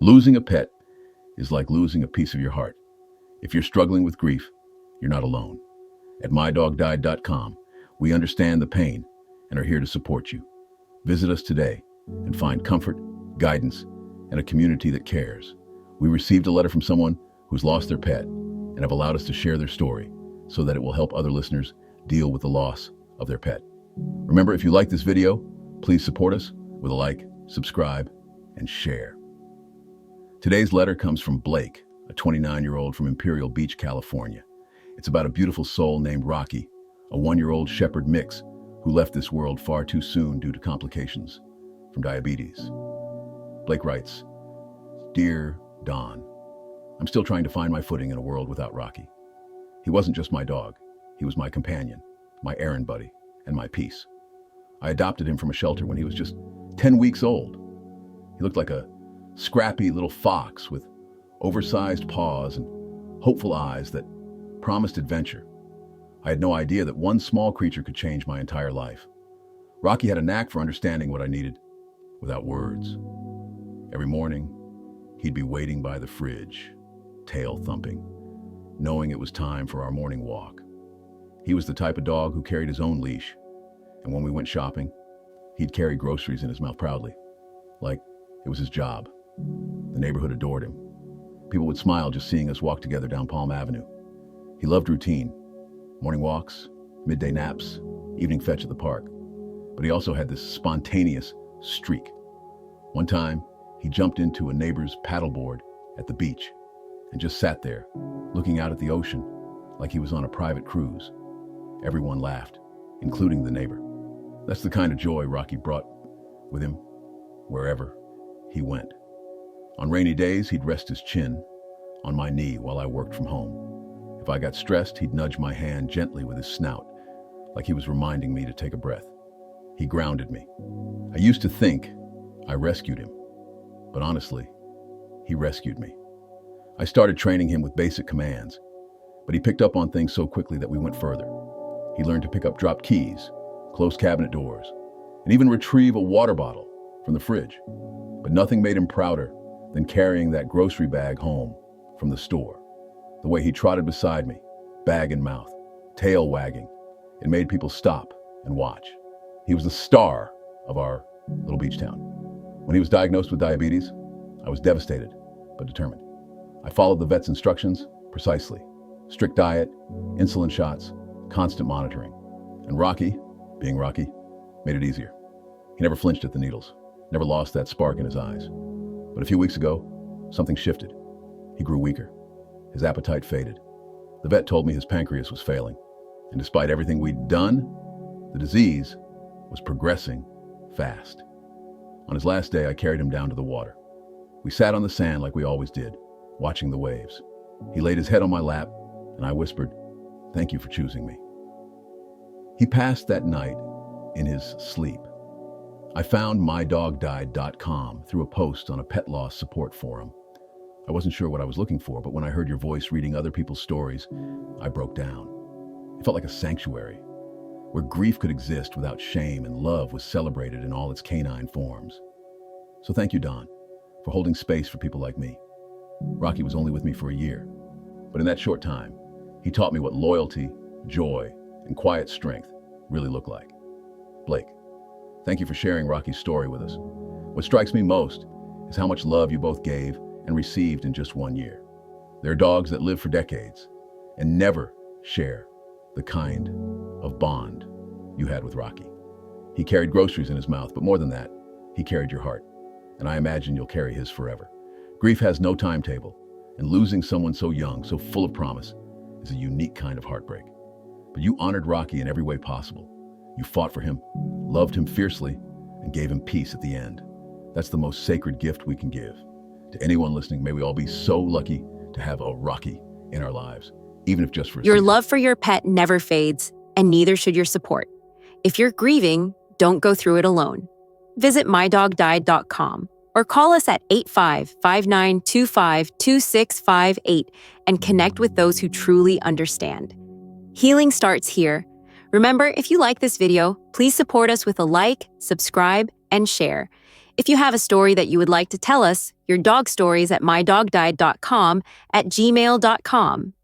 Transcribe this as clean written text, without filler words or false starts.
Losing a pet is like losing a piece of your heart. If you're struggling with grief, you're not alone. At MyDogDied.com, we understand the pain and are here to support you. Visit us today and find comfort, guidance, and a community that cares. We received a letter from someone who's lost their pet and have allowed us to share their story so that it will help other listeners deal with the loss of their pet. Remember, if you like this video, please support us with a like, subscribe, and share. Today's letter comes from Blake, a 29-year-old from Imperial Beach, California. It's about a beautiful soul named Rocky, a 1-year-old shepherd mix who left this world far too soon due to complications from diabetes. Blake writes, "Dear Don, I'm still trying to find my footing in a world without Rocky. He wasn't just my dog. He was my companion, my errand buddy, and my peace. I adopted him from a shelter when he was just 10 weeks old. He looked like a scrappy little fox with oversized paws and hopeful eyes that promised adventure. I had no idea that one small creature could change my entire life. Rocky had a knack for understanding what I needed without words. Every morning, he'd be waiting by the fridge, tail thumping, knowing it was time for our morning walk. He was the type of dog who carried his own leash, and when we went shopping, he'd carry groceries in his mouth proudly, like it was his job. The neighborhood adored him. People would smile just seeing us walk together down Palm Avenue. He loved routine, morning walks, midday naps, evening fetch at the park. But he also had this spontaneous streak. One time, he jumped into a neighbor's paddleboard at the beach and just sat there, looking out at the ocean like he was on a private cruise. Everyone laughed, including the neighbor. That's the kind of joy Rocky brought with him wherever he went. On rainy days, he'd rest his chin on my knee while I worked from home. If I got stressed, he'd nudge my hand gently with his snout, like he was reminding me to take a breath. He grounded me. I used to think I rescued him, but honestly, he rescued me. I started training him with basic commands, but he picked up on things so quickly that we went further. He learned to pick up dropped keys, close cabinet doors, and even retrieve a water bottle from the fridge. But nothing made him prouder than carrying that grocery bag home from the store. The way he trotted beside me, bag in mouth, tail wagging, it made people stop and watch. He was the star of our little beach town. When he was diagnosed with diabetes, I was devastated, but determined. I followed the vet's instructions precisely. Strict diet, insulin shots, constant monitoring. And Rocky, being Rocky, made it easier. He never flinched at the needles, never lost that spark in his eyes. But a few weeks ago, something shifted. He grew weaker. His appetite faded. The vet told me his pancreas was failing. And despite everything we'd done, the disease was progressing fast. On his last day, I carried him down to the water. We sat on the sand like we always did, watching the waves. He laid his head on my lap, and I whispered, "Thank you for choosing me." He passed that night in his sleep. I found MyDogDied.com through a post on a pet loss support forum. I wasn't sure what I was looking for, but when I heard your voice reading other people's stories, I broke down. It felt like a sanctuary, where grief could exist without shame and love was celebrated in all its canine forms. So thank you, Don, for holding space for people like me. Rocky was only with me for a year, but in that short time, he taught me what loyalty, joy, and quiet strength really look like. Blake, thank you for sharing Rocky's story with us. What strikes me most is how much love you both gave and received in just 1 year. There are dogs that live for decades and never share the kind of bond you had with Rocky. He carried groceries in his mouth, but more than that, he carried your heart. And I imagine you'll carry his forever. Grief has no timetable, and losing someone so young, so full of promise, is a unique kind of heartbreak. But you honored Rocky in every way possible. You fought for him, loved him fiercely, and gave him peace at the end. That's the most sacred gift we can give. To anyone listening, may we all be so lucky to have a Rocky in our lives, even if just for a Your season. love for your pet never fades, and neither should your support. If you're grieving, don't go through it alone. Visit MyDogDied.com or call us at 85-5925-2658 and connect with those who truly understand. Healing starts here. Remember, if you like this video, please support us with a like, subscribe, and share. If you have a story that you would like to tell us, your dog stories at MyDogDied.com, at gmail.com.